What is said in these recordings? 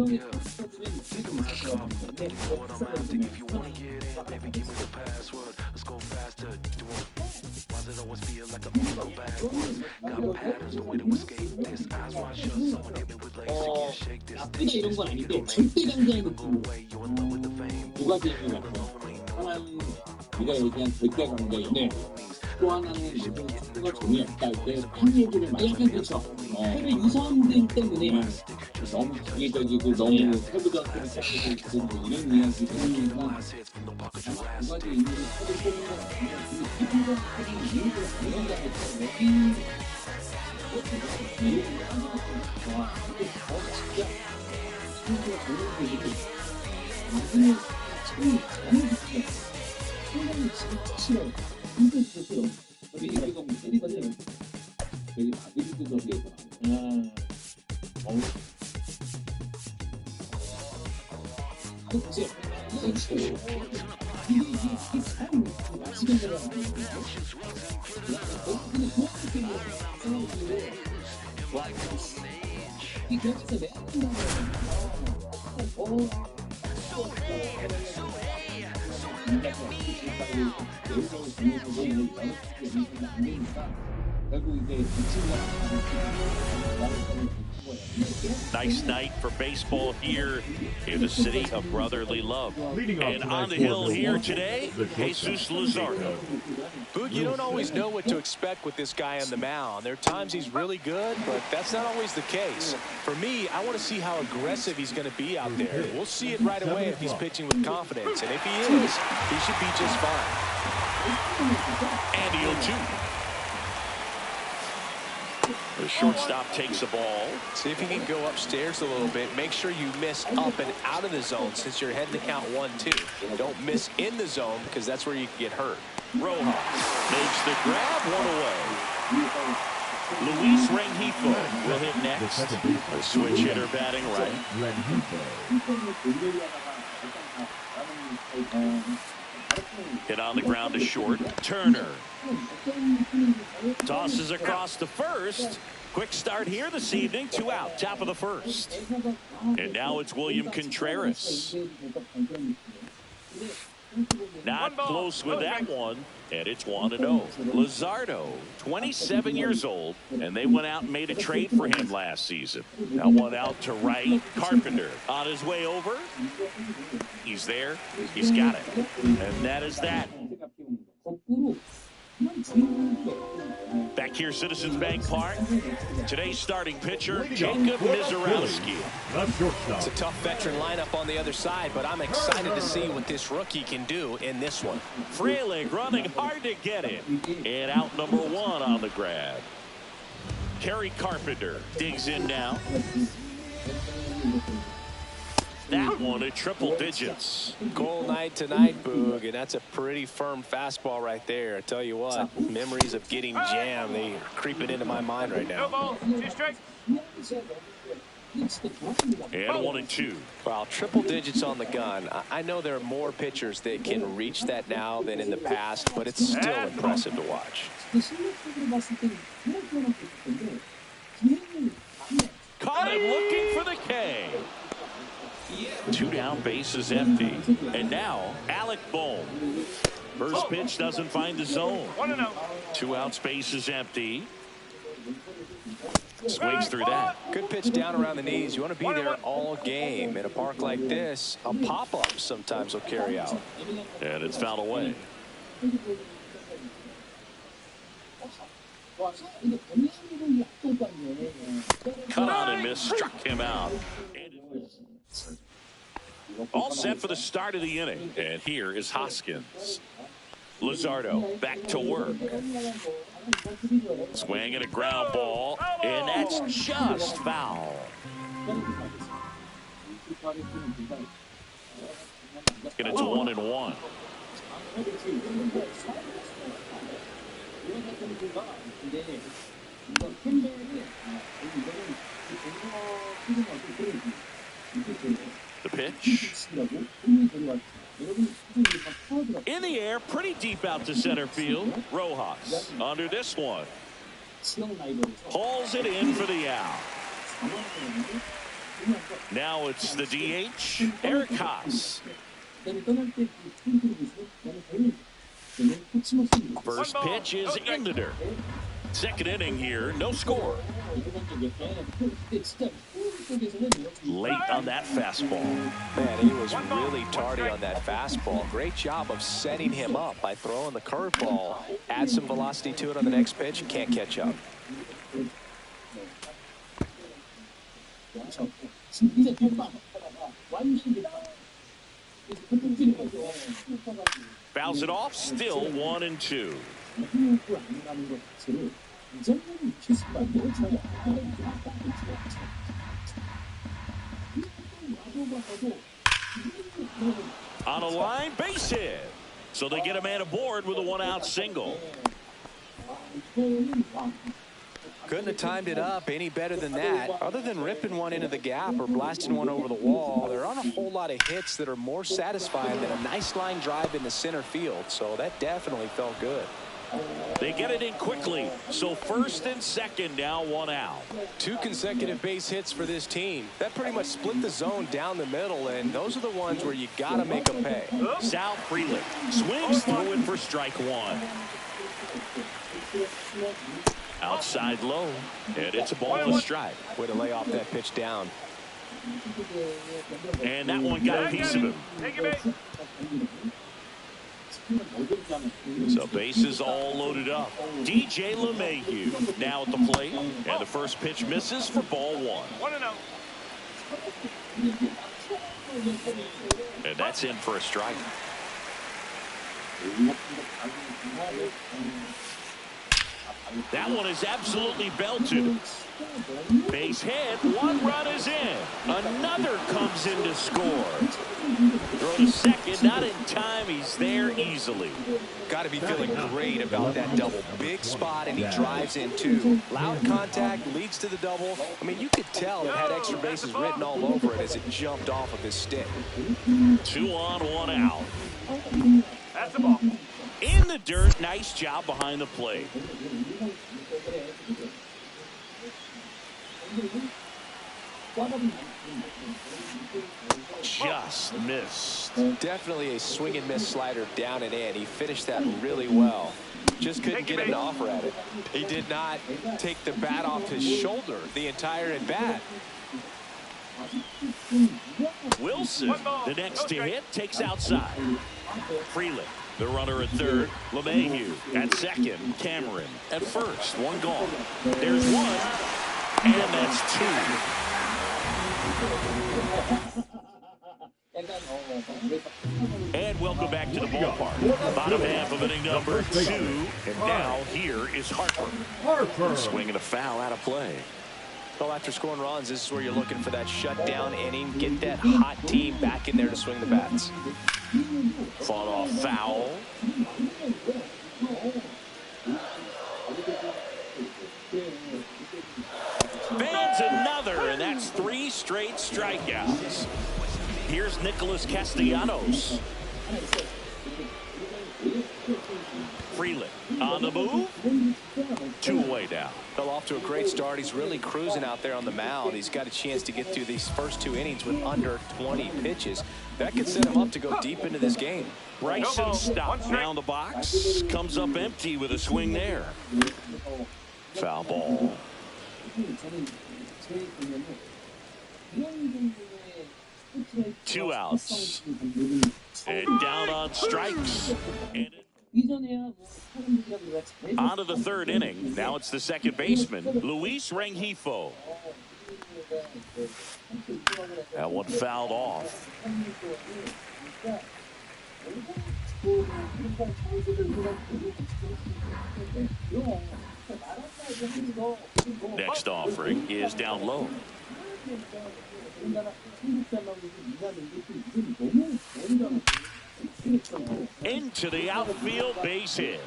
이성이 터지면 지금 마실 것 같은데 나쁘다 이런 건 아닌데 절대 강자의 느낌. 두 가지 의미 같아요. 하나는 우리가 얘기한 절대 강자인데 또 하나는 요즘 축구가 재미없다 할 때 한 얘기를 많이 약간 그렇죠. 해외 유사함들 때문에 너무 기계적이고 너무 세부적으로 잡히고 있고 이런 이야기를 하니까 두 가지 의미를 서로 뽑는 것 같은데 그 기본적인 이유를 아는가 했죠. 이유를 하는 것도 와 이게 더 진짜 친구가 보는 분들이 나중에 참 잘하는 분들이 상당히 진짜 싫어요. 진짜 싫어. 우리 이거 때리거든요. 여기 마드리드적이에서 그치? 이게 참 맛있게 들어가는 거예요. 근데 그렇기 때문에 생각하는데 와 이 그렇게 내가 한다는 거야. Nice night for baseball here in the city of brotherly love. And on the hill here today, Jesus Luzardo. Boog, you don't always know what to expect with this guy on the mound. There are times he's really good, but that's not always the case. For me, I want to see how aggressive he's going to be out there. We'll see it right away if he's pitching with confidence. And if he is, he should be just fine. And the 0-2. The shortstop takes the ball. See if he can go upstairs a little bit. Make sure you miss up and out of the zone since you're heading to count 1-2. Don't miss in the zone because that's where you can get hurt. Rojas makes the grab, one away. Luis Rengifo will hit next. A switch hitter batting right. Hit on the ground to short. Turner tosses across the first. Quick start here this evening. 2 out, top of the first. And now it's William Contreras. Not close with that one, and it's 1-0. Luzardo, 27 years old, and they went out and made a trade for him last season. Now one out to right. Carpenter on his way over. He's there. He's got it. And that is that. Back here, Citizens Bank Park. Today's starting pitcher, Jacob Mizorowski. It's a tough veteran lineup on the other side, but I'm excited to see what this rookie can do in this one. Frelick running hard to get it. And out number 1 on the grab. Kerry Carpenter digs in now. That one at triple digits. Goal night tonight, Boog, and that's a pretty firm fastball right there. I tell you what, memories of getting jammed, they are creeping into my mind right now. And 1-2. Wow, triple digits on the gun. I know there are more pitchers that can reach that now than in the past, but it's still impressive to watch. Caught him looking for the K. 2 down, bases empty. And now, Alec Bohm. First pitch doesn't find the zone. 2 outs, bases empty. Swings through that. Good pitch down around the knees. You want to be there all game. In a park like this, a pop-up sometimes will carry out. And it's fouled away. Cut on and miss, struck him out. All set for the start of the inning. And here is Hoskins. Luzardo back to work. Swing and a ground ball. And that's just foul. And it's 1-1. The pitch. In the air, pretty deep out to center field. Rojas under this one. Hauls it in for the out. Now it's the DH, Eric Haas. First pitch is in the dirt. Second inning here, no score. Late on that fastball. Man, he was really tardy on that fastball. Great job of setting him up by throwing the curveball. Add some velocity to it on the next pitch. Can't catch up. Fouls it off, still 1-2. On a line, base hit. So they get a man aboard with a one-out single. Couldn't have timed it up any better than that. Other than ripping one into the gap or blasting one over the wall, there aren't a whole lot of hits that are more satisfying than a nice line drive into center field. So that definitely felt good. They get it in quickly. So first and second, now one out. 2 consecutive base hits for this team. That pretty much split the zone down the middle, and those are the ones where you got to make them pay. Sal Frelick swings through it for strike one. Outside low, and it's a ball and a strike. Way to lay off that pitch down. And that one got a piece of him. So bases all loaded up. DJ LeMahieu now at the plate, and the first pitch misses for ball one. 1-0. And that's in for a strike. That one is absolutely belted. Base hit. One run is in. Another comes in to score. Throw to second. Not in time. He's there easily. Got to be feeling great about that double. Big spot, and he drives in too. Loud contact leads to the double. I mean, you could tell it had extra bases written all over it as it jumped off of his stick. 2 on, 1 out. That's the ball. In the dirt. Nice job behind the plate. Just missed. Definitely a swing and miss slider down and in. He finished that really well. Just couldn't get him to offer at it. He did not take the bat off his shoulder the entire at bat. Wilson, the next to hit, takes outside. Frelick, the runner at third. LeMahieu at second. Cameron at first. One gone. There's one, and that's 2. And welcome back to the ballpark. Bottom half of inning number 2. And now here is Harper. Swinging a foul out of play. Well, after scoring runs, this is where you're looking for that shutdown inning. Get that hot team back in there to swing the bats. Fought off foul. Bands another, and that's 3 straight strikeouts. Here's Nicholas Castellanos. Frelick on the move. 2 away now. Fell off to a great start. He's really cruising out there on the mound. He's got a chance to get through these first 2 innings with under 20 pitches. That could set him up to go deep into this game. Bryson stops down the box. Comes up empty with a swing there. Foul ball. 2 outs. And down on strikes. And on to the 3rd inning. Now it's the second baseman, Luis Rengifo. That one fouled off. Next offering is down low. Into the outfield, base hit.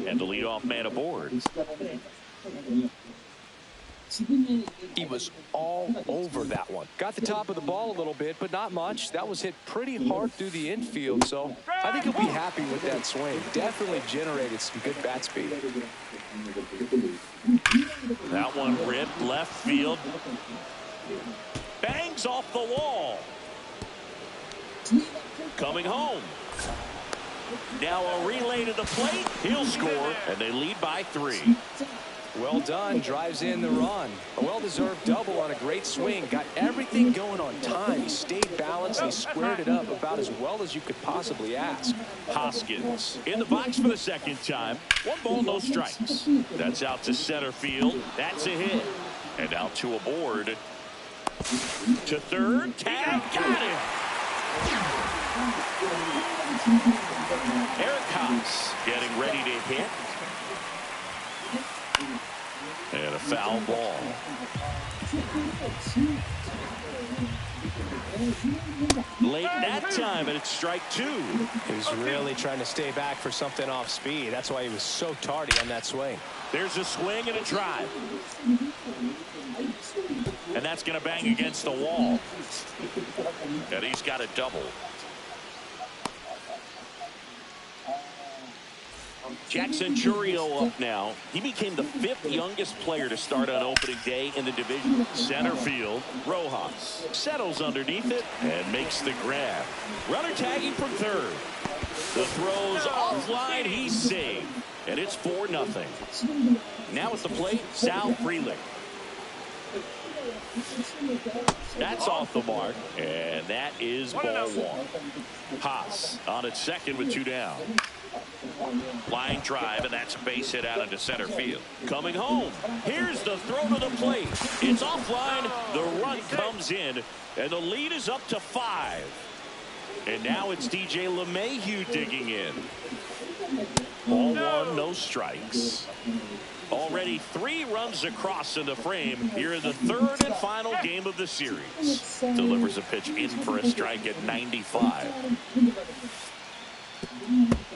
And the leadoff man aboard. He was all over that one. Got the top of the ball a little bit, but not much. That was hit pretty hard through the infield, so I think he'll be happy with that swing. Definitely generated some good bat speed. That one ripped left field. Bangs off the wall. Coming home. Now a relay to the plate. He'll score, and they lead by 3. Well done. Drives in the run. A well-deserved double on a great swing. Got everything going on time. He stayed balanced. And he squared it up about as well as you could possibly ask. Hoskins in the box for the second time. 1 ball, no strikes. That's out to center field. That's a hit. And now 2 aboard. To third. Tag. Got him. Eric Haas getting ready to hit. And a foul ball. Late that time, and it's strike 2. He's really trying to stay back for something off speed. That's why he was so tardy on that swing. There's a swing and a drive. And that's going to bang against the wall. And he's got a double. Jackson Churio up now. He became the 5th youngest player to start on opening day in the division. Center field, Rojas settles underneath it and makes the grab. Runner tagging from third. The throw's offline. He's saved. And it's 4-0. Now at the plate, Sal Frelick. That's off the mark, and that is ball 1. Haas on at second with 2 down. Line drive, and that's a base hit out into center field. Coming home. Here's the throw to the plate. It's offline. The run comes in, and the lead is up to 5. And now it's DJ LeMahieu digging in. Ball 1, no strikes. Already 3 runs across in the frame here in the 3rd and final game of the series. Delivers a pitch in for a strike at 95.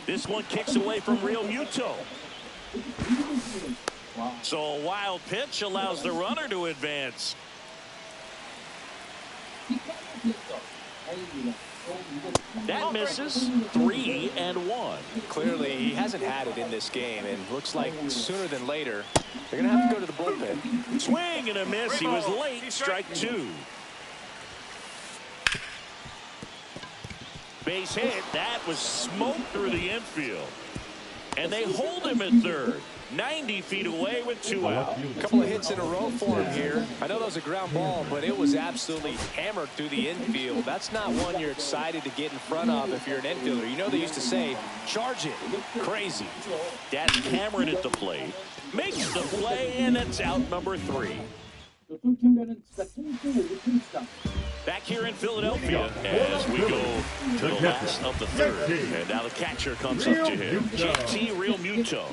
This one kicks away from Real Muto. So a wild pitch allows the runner to advance. That misses. 3-1. Clearly, he hasn't had it in this game, and looks like sooner than later, they're going to have to go to the bullpen. Swing and a miss. He was late. Strike 2. Base hit. That was smoked through the infield. And they hold him at third. 90 feet away with 2 out. A couple of hits in a row for him here. I know that was a ground ball, but it was absolutely hammered through the infield. That's not one you're excited to get in front of if you're an infielder. You know they used to say, charge it. Crazy. That's Cameron at the plate. Makes the play, and it's out number 3. Back here in Philadelphia as we go to the last of the 3rd. And now the catcher comes up to him. JT Real Muto.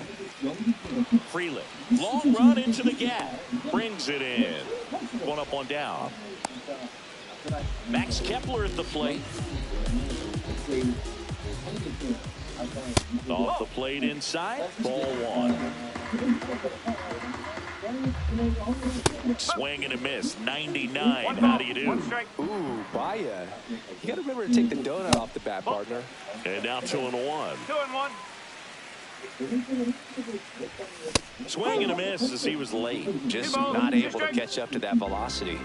Frelick. Long run into the gap. Brings it in. 1 up, 1 down. Max Kepler at the plate. Off the plate inside. Ball 1. Swing and a miss. 99. How do you do? Ooh, Baya. You got to remember to take the donut off the bat, partner. And now 2-1. 2-1. Swing and a miss as he was late. Just not able to catch up to that velocity.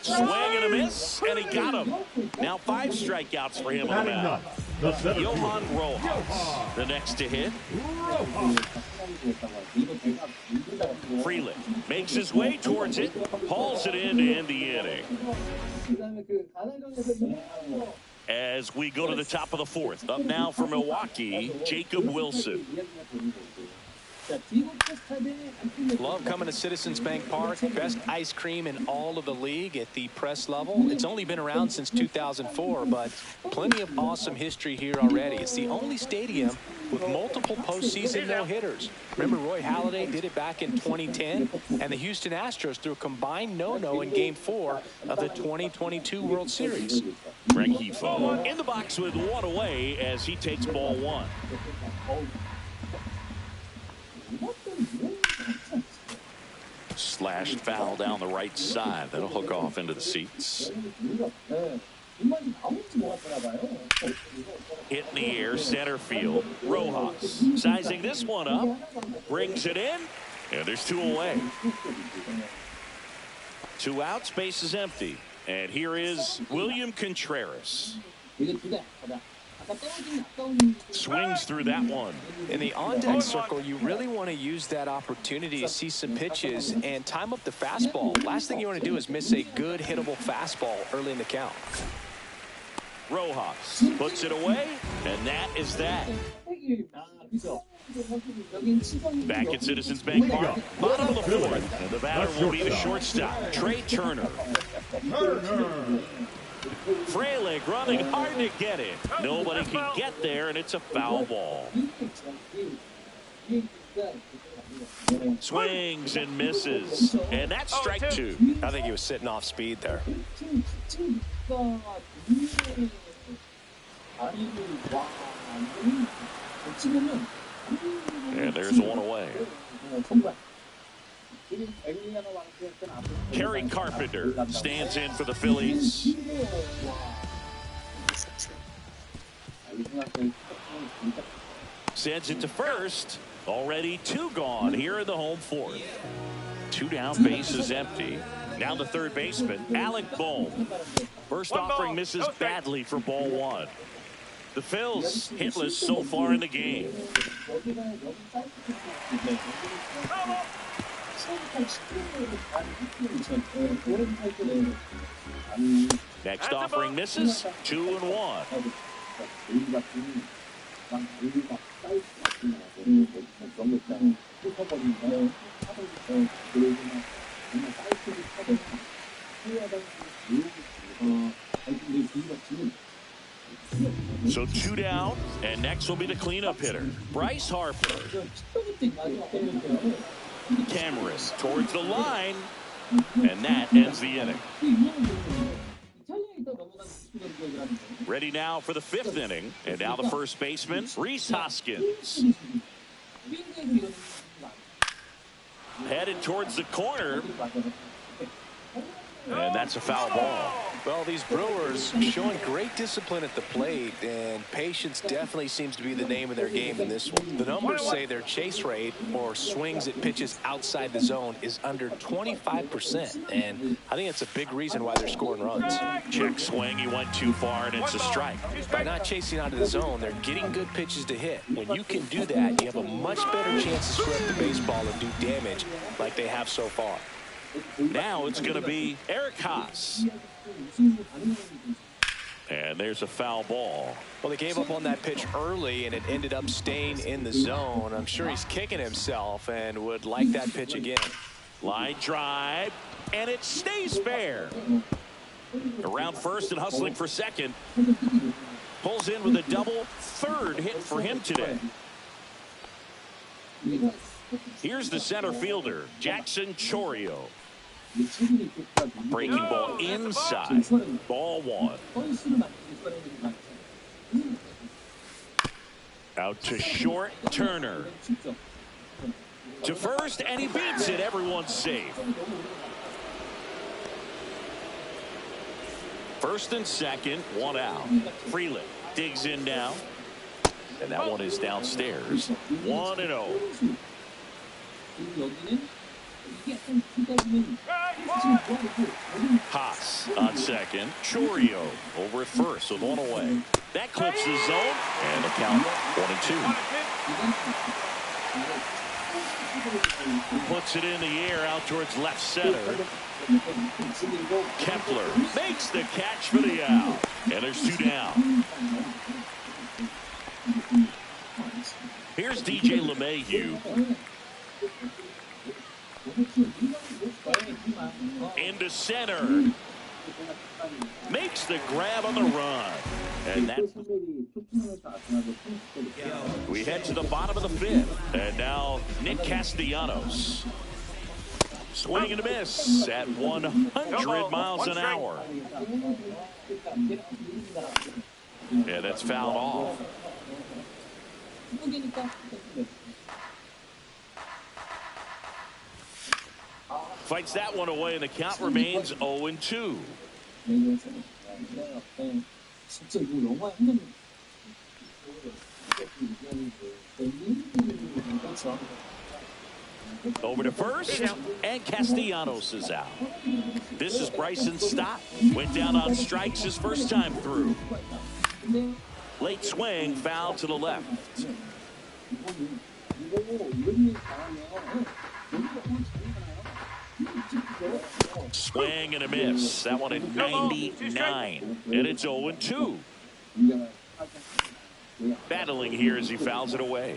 Swing and a miss, and he got him. Now 5 strikeouts for him on the mound. Johan Rojas, the next to hit. Frelick makes his way towards it, hauls it in to end the inning. As we go to the top of the 4th, up now for Milwaukee, Jacob Wilson. Love coming to Citizens Bank Park. Best ice cream in all of the league at the press level. It's only been around since 2004, but plenty of awesome history here already. It's the only stadium with multiple postseason no-hitters. Remember, Roy Halladay did it back in 2010, and the Houston Astros threw a combined no-no in Game 4 of the 2022 World Series. Rengifo in the box with 1 away as he takes ball 1. Slashed foul down the right side. That'll hook off into the seats. Hit in the air, center field. Rojas sizing this one up. Brings it in. And there's 2 away. 2 outs, base is empty. And here is William Contreras. Swings through that one. In the on-deck circle, you really want to use that opportunity to see some pitches and time up the fastball. Last thing you want to do is miss a good hittable fastball early in the count. Rojas puts it away, and that is that. Back at Citizens Bank Park, bottom of the 4th, and the batter will be the shortstop, Trey Turner. Frelick running hard to get it. Nobody can get there, and it's a foul ball. Swings and misses, and that's strike 2. I think he was sitting off speed there. And there's one away. Kerry Carpenter stands in for the Phillies. Sends it to first. Already 2 gone here in the home 4th. 2 down, base is empty. Now the third baseman, Alec Bohm. First offering misses badly for ball 1. The Phils hitless so far in the game. Next offering misses. 2-1. So 2 down, and next will be the cleanup hitter, Bryce Harper. Cameron towards the line, and that ends the inning. Ready now for the 5th inning, and now the first baseman, Rhys Hoskins. Headed towards the corner, and that's a foul ball. Well, these Brewers showing great discipline at the plate, and patience definitely seems to be the name of their game in this one. The numbers say their chase rate, or swings at pitches outside the zone, is under 25%, and I think it's a big reason why they're scoring runs. Check swing, he went too far, and it's a strike. By not chasing out of the zone, they're getting good pitches to hit. When you can do that, you have a much better chance to screw up the baseball and do damage like they have so far. Now it's going to be Eric Haas. And there's a foul ball. Well, they gave up on that pitch early, and it ended up staying in the zone. I'm sure he's kicking himself and would like that pitch again. Line drive, and it stays fair. Around first and hustling for second. Pulls in with a double, 3rd hit for him today. Here's the center fielder, Jackson Chourio. Breaking ball inside. Ball 1. Out to short, Turner. To first, and he beats it. Everyone's safe. First and second, 1 out. Frelick digs in now. And that one is downstairs. 1-0. Haas on second. Chourio over at first with 1 away. That clips the zone, and the count 1-2. Puts it in the air out towards left center. Kepler makes the catch for the out, and there's 2 down. Here's DJ LeMahieu. Into center. Makes the grab on the run. And that. We head to the bottom of the 5th. And now Nick Castellanos. Swing and a miss at 100 miles an hour. Yeah, that's fouled off. Fights that one away, and the count remains 0-2. Over to first, and Castellanos is out. This is Bryson Stott. Went down on strikes his first time through. Late swing, foul to the left. Swing and a miss. That one at 99. And it's 0-2. Battling here as he fouls it away.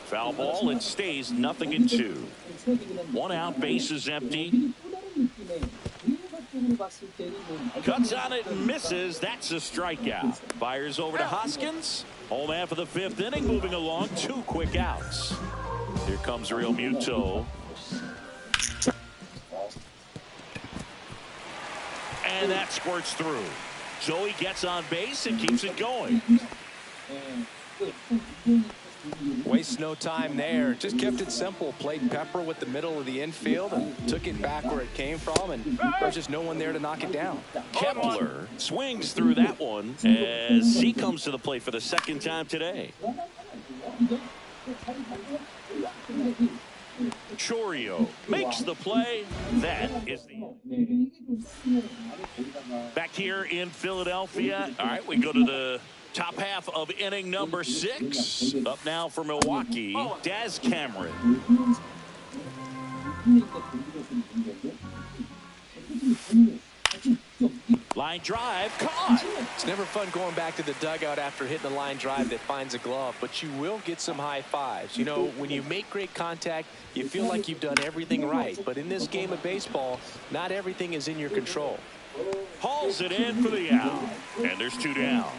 Foul ball. It stays 0-2. 1 out, base is empty. Cuts on it and misses. That's a strikeout. Fires over to Hoskins. Home half of the 5th inning, moving along. 2 quick outs. Here comes Real Muto. And that squirts through. Joey gets on base and keeps it going. Wastes no time there. Just kept it simple. Played Pepper with the middle of the infield and took it back where it came from. And there's just no one there to knock it down. Kepler swings through that one as he comes to the plate for the 2nd time today. Chorio makes the play. That is the back here in Philadelphia. All right, we go to the top half of inning number 6. Up now for Milwaukee, Daz Cameron. Line drive caught. It's never fun going back to the dugout after hitting a line drive that finds a glove, but you will get some high fives. You know, when you make great contact, you feel like you've done everything right. But in this game of baseball, not everything is in your control. Hauls it in for the out. And there's 2 down.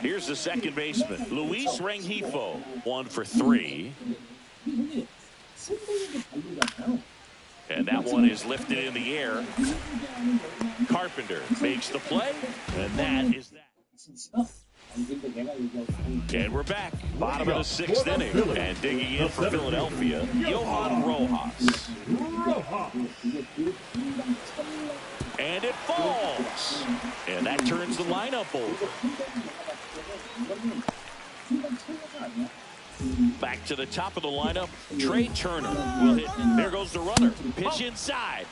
Here's the second baseman, Luis Rengifo. 1 for 3. And that one is lifted in the air. Carpenter makes the play, and that is that. And we're back. Bottom of the 6th inning. And digging in for Philadelphia, Johan Rojas. And it falls. And that turns the lineup over. Back to the top of the lineup, Trey Turner will hit. There goes the runner. Pitch inside.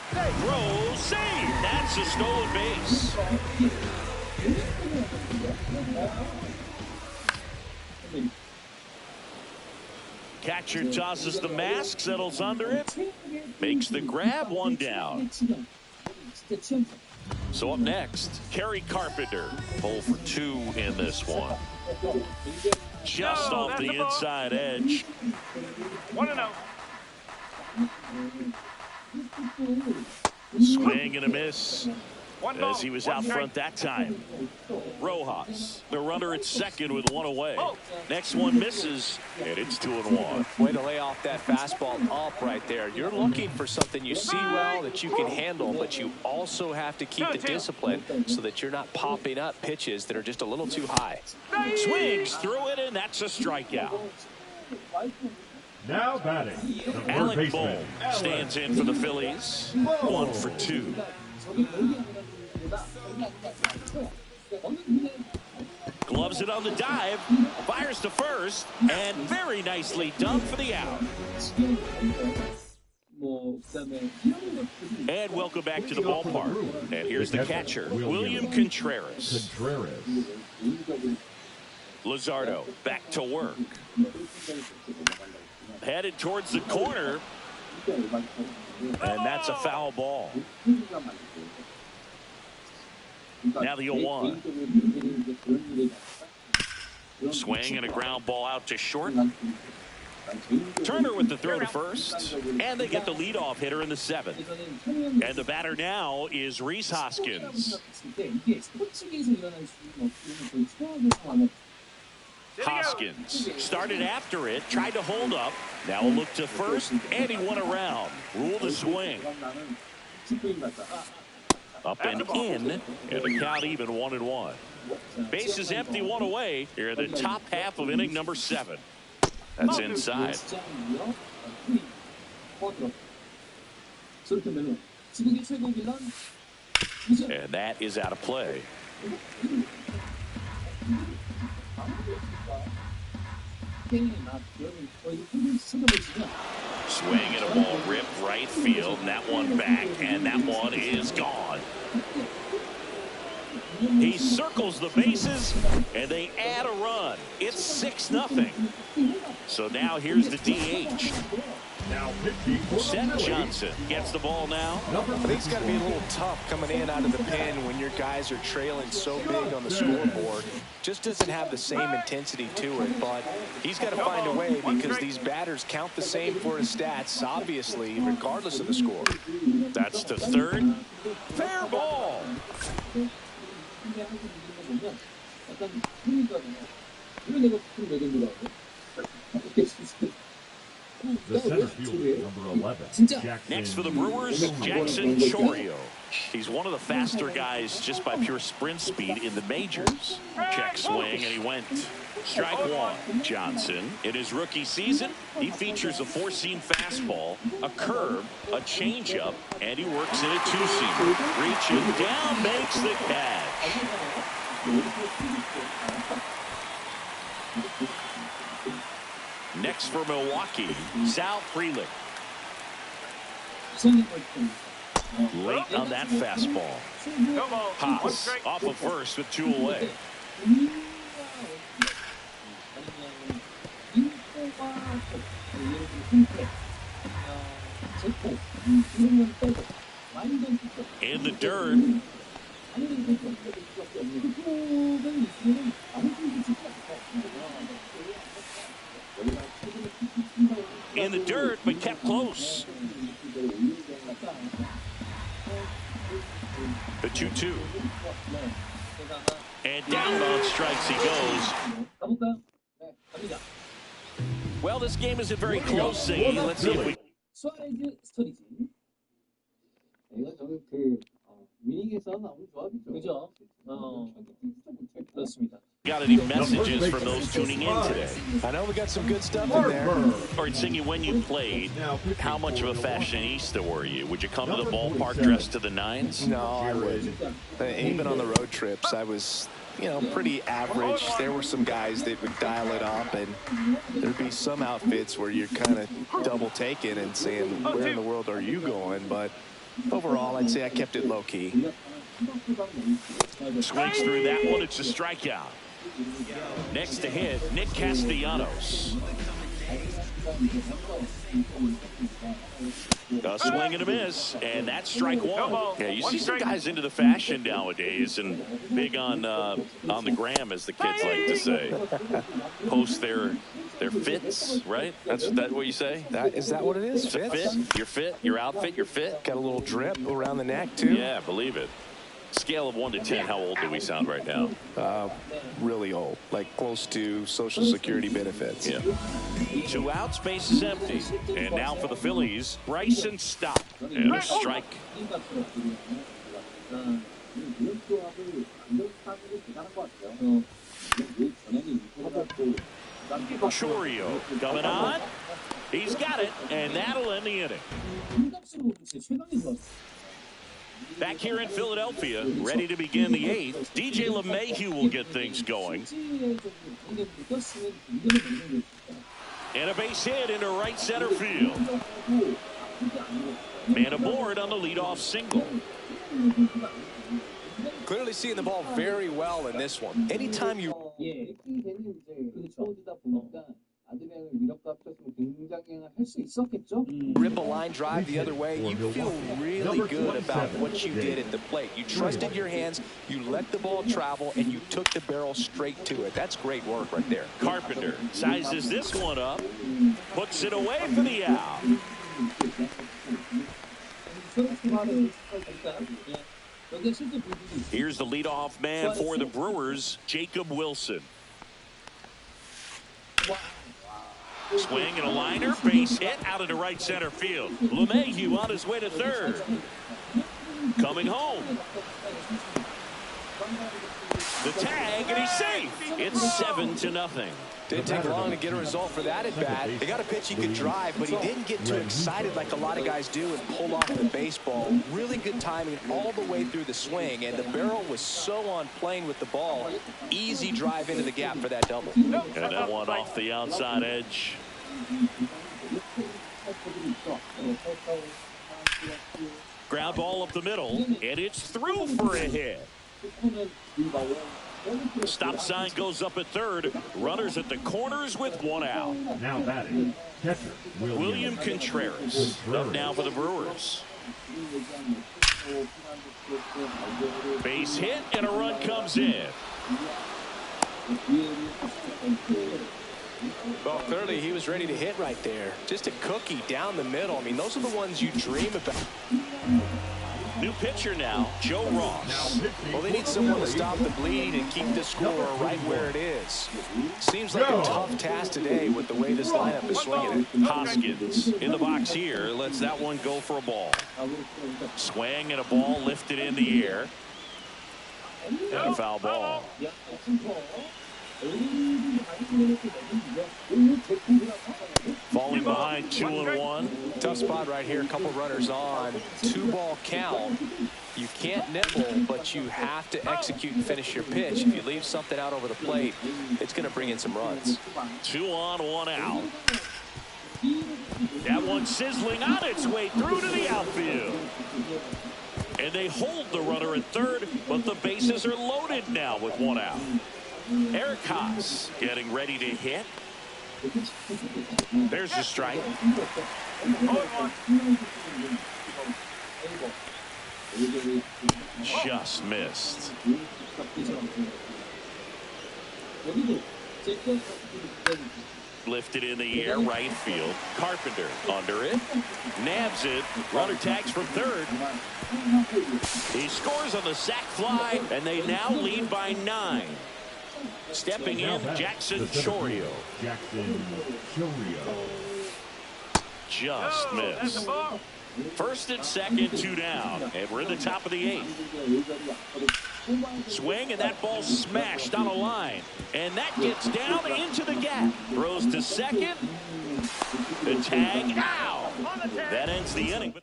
Throw, save. That's a stolen base. Catcher tosses the mask, settles under it, makes the grab, 1 down. So up next, Kerry Carpenter, 0 for 2 in this one. Just off the inside edge. 1-0. Swing and a miss as he was out front that time. Rojas, the runner at second with 1 away. Next one misses, and it's 2-1. Way to lay off that fastball up right there. You're looking for something you see well that you can handle, but you also have to keep the discipline so that you're not popping up pitches that are just a little too high. Swings through it, and that's a strikeout. Now batting, the Alec Bohm stands in for the Phillies. 1 for 2. Gloves it on the dive, fires to first, and very nicely done for the out. And welcome back to the ballpark. And here's the catcher, William Contreras. Luzardo back to work. Headed towards the corner. And that's a foul ball. Now the 0-1. Swing and a ground ball out to short. Turner with the throw to first. And they get the leadoff hitter in the 7th. And the batter now is Rhys Hoskins. Hoskins started after it, tried to hold up. Now a look to first, and he won around. Rule the swing. Up and in, and the count even 1-1. Base is empty, 1 away. Here in the top half of inning number 7. That's inside. And that is out of play. Swing and a ball ripped right field, and that one back, and that one is gone. He circles the bases, and they add a run. It's 6-0. So now here's the DH. Seth Johnson gets the ball now. I think it's got to be a little tough coming in out of the pen when your guys are trailing so big on the scoreboard. Just doesn't have the same intensity to it, but he's got to find a way because these batters count the same for his stats, obviously, regardless of the score. That's to third. Fair ball. The center fielder, number 11. Next for the Brewers, Jackson Chourio. He's one of the faster guys just by pure sprint speed in the majors. Check swing, and he went. Strike one. Johnson, in his rookie season, he features a four-seam fastball, a curve, a changeup, and he works in a two-seamer. Reaching down, makes the catch. Next for Milwaukee, Sal Frelick. Late on that fastball. Haas off of first with 2 away. In the dirt. In the dirt, but kept close. The 2-2. And down on strikes he goes. Well, this game isn't very close, Ziggy. Let's see if we... 수아레즈 스토리지. 얘가 저는 그 위닝에서 나온 조합이죠. 그죠? 그렇습니다. Got any messages from those tuning in today? I know we got some good stuff in there. All right, Ziggy, when you played, how much of a fashionista were you? Would you come to the ballpark dressed to the nines? No, I wouldn't. Even on the road trips, I was, pretty average. There were some guys that would dial it up, and there'd be some outfits where you're kind of double taking and saying, where in the world are you going? But overall, I'd say I kept it low key. Swings through that one. It's a strikeout. Next to hit, Nick Castellanos. A swing and a miss, and that's strike one. Yeah, you see some guys into the fashion nowadays, and big on the gram, as the kids like to say. Post their fits, right? That's what you say? Is that what it is? It's a fit, your fit, your outfit, your fit. Got a little drip around the neck, too. Yeah, believe it. Scale of 1 to 10, how old do we sound right now? Really old, like close to Social Security benefits. Yeah. 2 outs, base is empty. And now for the Phillies, Bryson Stott. And a strike. Chourio coming on. He's got it, and that'll end the inning. Back here in Philadelphia, ready to begin the 8th, DJ LeMahieu will get things going. And a base hit into right center field. Man aboard on the leadoff single. Clearly seeing the ball very well in this one. Anytime you... rip a line drive the other way, you feel really good about what you did at the plate. You trusted your hands, you let the ball travel, and you took the barrel straight to it. That's great work right there. Carpenter sizes this one up, puts it away for the out. Here's the leadoff man for the Brewers, Jacob Wilson. Swing and a liner, base hit out into right center field. LeMahieu on his way to third. Coming home. The tag, and he's safe. It's 7-0. Didn't take long to get a result for that at bat. They got a pitch he could drive, but he didn't get too excited like a lot of guys do and pull off the baseball. Really good timing all the way through the swing, and the barrel was so on plane with the ball. Easy drive into the gap for that double. And that one off the outside edge. Ground ball up the middle, and it's through for a hit. Stop sign goes up at third. Runners at the corners with one out. Now batting, catcher William Contreras up now for the Brewers. Base hit, and a run comes in. Well, clearly he was ready to hit right there. Just a cookie down the middle. I mean, those are the ones you dream about. New pitcher now, Joe Ross. Well, they need someone to stop the bleed and keep the score right where it is. Seems like a tough task today with the way this lineup is swinging it. Hoskins in the box here lets that one go for a ball. Swing and a ball lifted in the air. And a foul ball. Falling behind 2-1. Tough spot right here. A couple runners on. 2-ball count. You can't nibble, but you have to execute and finish your pitch. If you leave something out over the plate, it's going to bring in some runs. 2 on, 1 out. That one sizzling on its way through to the outfield. And they hold the runner at third, but the bases are loaded now with 1 out. Eric Haas getting ready to hit. There's the strike. Just missed. Lifted in the air, right field. Carpenter under it. Nabs it. Runner tags from third. He scores on the sac fly, and they now lead by 9. Stepping in, Jackson Chorio. Just missed. First and second, 2 down, and we're in the top of the 8th. Swing, and that ball smashed on a line, and that gets down into the gap. Throws to second. The tag, ow! That ends the inning.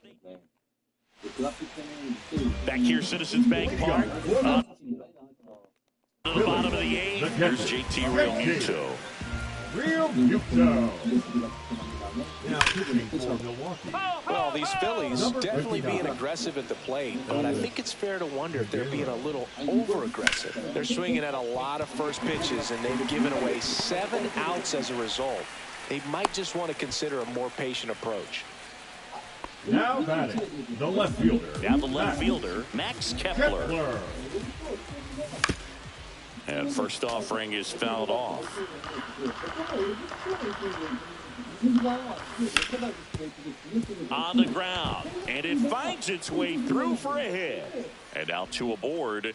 Back here, Citizens Bank Park. To the bottom of the 8th, here's JT Realmuto. Now pitching for Milwaukee. Well, these Phillies definitely being aggressive at the plate, but I think it's fair to wonder if they're being a little over-aggressive. They're swinging at a lot of first pitches, and they've given away 7 outs as a result. They might just want to consider a more patient approach. Now batting, the left fielder. Now the left fielder, Max Kepler. And first offering is fouled off. On the ground, and it finds its way through for a hit. And out to a board.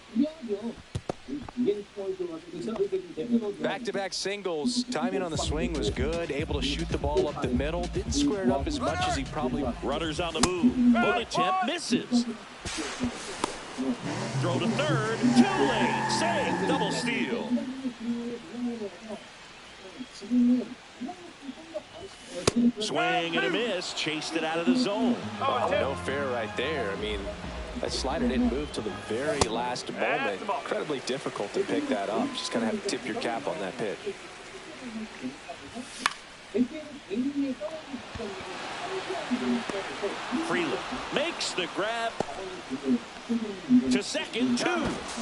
Back-to-back singles. Timing on the swing was good. Able to shoot the ball up the middle. Didn't square it up as much as he probably. Runners on the move. Both attempt misses. Throw to third. Too late. Save. Double steal. Swing and a miss. Chased it out of the zone. Oh, no fair right there. I mean, that slider didn't move to the very last moment. Incredibly difficult to pick that up. Just kind of have to tip your cap on that pitch. Freeland makes the grab to second, 2.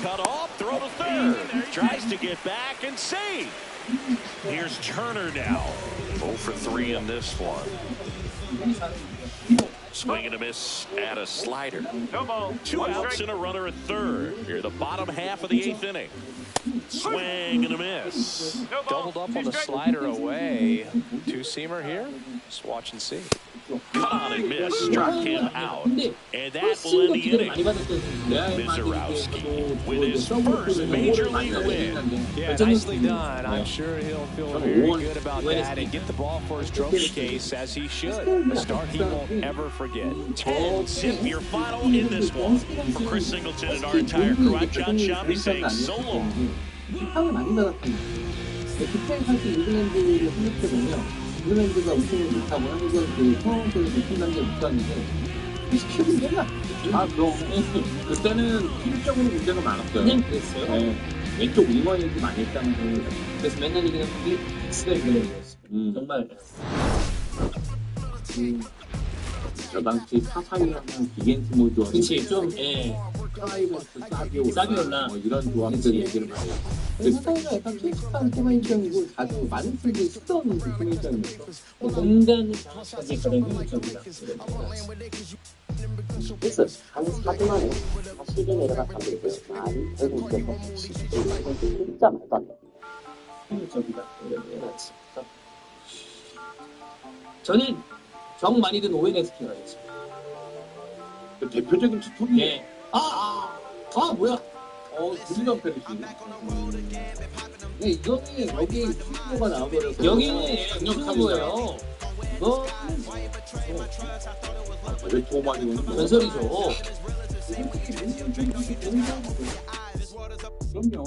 Cut off, throw to third. Tries to get back and save. Here's Turner now. 0 for 3 in this one. Swing and a miss at a slider. 2 outs and a runner at third. Here, the bottom half of the 8th inning. Swing and a miss. Doubled up on the slider away. 2-seamer here. Just watch and see. Cut swung on and missed, struck him out. 근데 And that will end the 기대를 많이 inning. 받았던 Mizorowski with his first major league win. Yeah, nicely done. I'm sure he'll feel very good about that and get the ball for his trophy case as he should. A start he won't ever forget. 10-zip your final in this one. For Chris Singleton and our entire crew, I'm John Shammy saying so long. 상을 많이 받았습니다. 그때 사실 잉글랜드를 생각해보면 잉글랜드가 우승을 못하고 한국은 그 토론토에서 우승 단계에 못 갔는데 시키고 문제가 아 그럼 그때는 필적으로 문제가 많았어요. 그냥 그랬어요? 네. 왼쪽 윙어 얘기 많이 했다는 거. 그래서 맨날 얘기하는 게 엑스가 잉글랜드였어요. 정말 저 당시 사사이라는 기겐트 모드 그치 좀 사비올라 이런 조합들이 얘기를 많이 해요. 사사이가 약간 케이크한 포메이션이고 자주 많은 필드 쓰던 포메이션이었어. 공간이 정확하게 그런 효율적이다. 그래서 한 4분 만에 40이 내려갔다고 했고요. 말이 되고 있어서 진짜 말도 안 돼. 효율적이다. 저는 정 많이 든 ONST가 있습니다. 그 대표적인 투톱이 네. 뭐야? 두리번 패리시. 네, 이거는 여기 슈퍼가 나와버려서 여기는 강력한 거예요. 이거 왜 도마리고는 전설이죠. 그럼요.